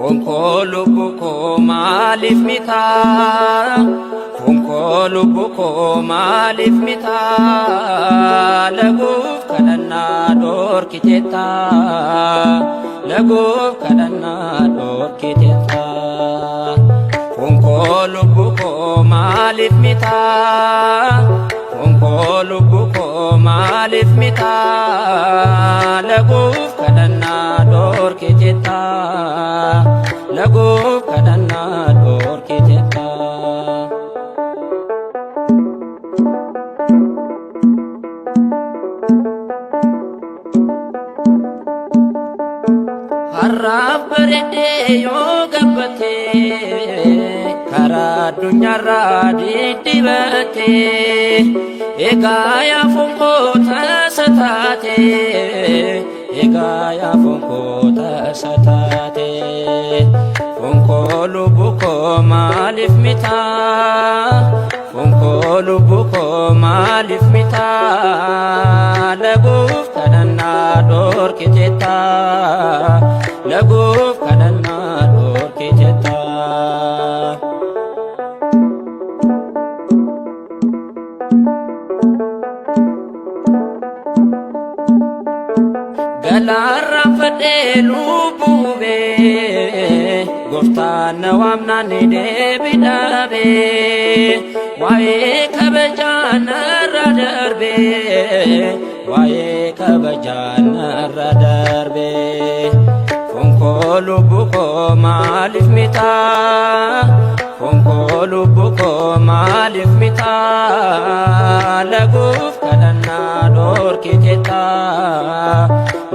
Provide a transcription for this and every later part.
fonko lubbu koo maaliif mitaa fonko lubbu koo maaliif mitaa laguuf kadhannaa dhorkiteetta laguuf kadhannaa dhorkiteetta fonko lubbu koo maaliif mitaa fonko lubbu koo maaliif mitaa laguuf kadhannaa dhorkiteetta laguuf kadhannaa dhorkiteetta harraaf bareedee yoo gabbattee karaa addunyaarraa diddibattee egaa yaa fonkoo tasa taatee egaa yaa fonkoo tasa taatee fonkoo lubbu koo maaliif mitaa fonkoo lubbu koo maaliif mitaa laguuf kadhannaa dhorkiteetta laguuf kadhannaa dhorkiteetta galaarraan fadhee lubbuu bee gooftaan na waamnaan deebii dhabee waa'ee kabajaa narra darbee waa'ee kabajaa narra darbee fonkoo lubbu koo maaliif mitaa fonkoo lubbu koo maaliif mitaa laguuf kadhannaa dhorkiteetta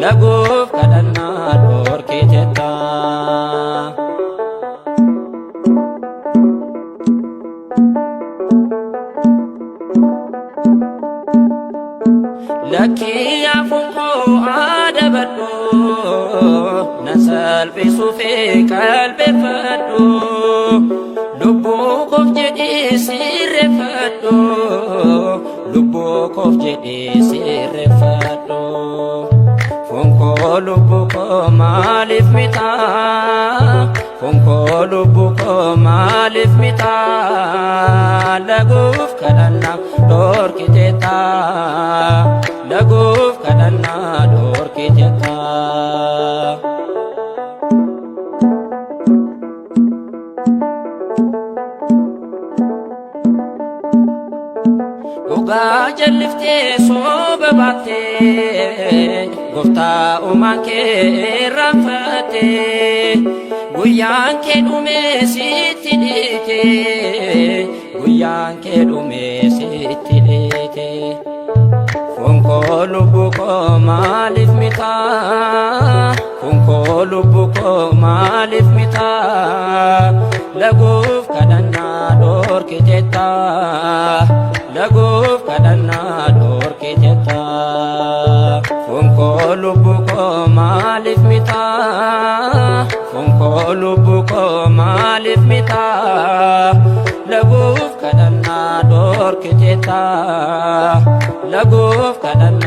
laguuf kadhannaa dhorkiteetta lakkii yaa fonkoo adabadhu na salphisuufi qalbeeffadhu lubbuu koof jedhii sirreeffadhu lubbuu koof jedhii sirreeffadhu fonkoo lubbu koo maaliif mitaa fonkoo lubbu koo maaliif mitaa laguuf kadhannaa dhorkiteetta laguuf kadhannaa dhorkiteetta dhugaa jalliftee sooba baattee gooftaa uumaan kee irraanfattee guyyaan kee dhumee sitti dhiite guyyaan kee dhumee sitti dhiite fonkoo lubbu koo maaliif mitaa fonkoo lubbu koo maaliif mitaa laguuf kadhannaa dhorkiteetta laguuf kadhannaa dhorkiteetta fonkoo lubbu koo maaliif mitaa fonkoo lubbu koo maaliif mitaa laguuf kadhannaa dhorkiteetta laguuf kadhannaa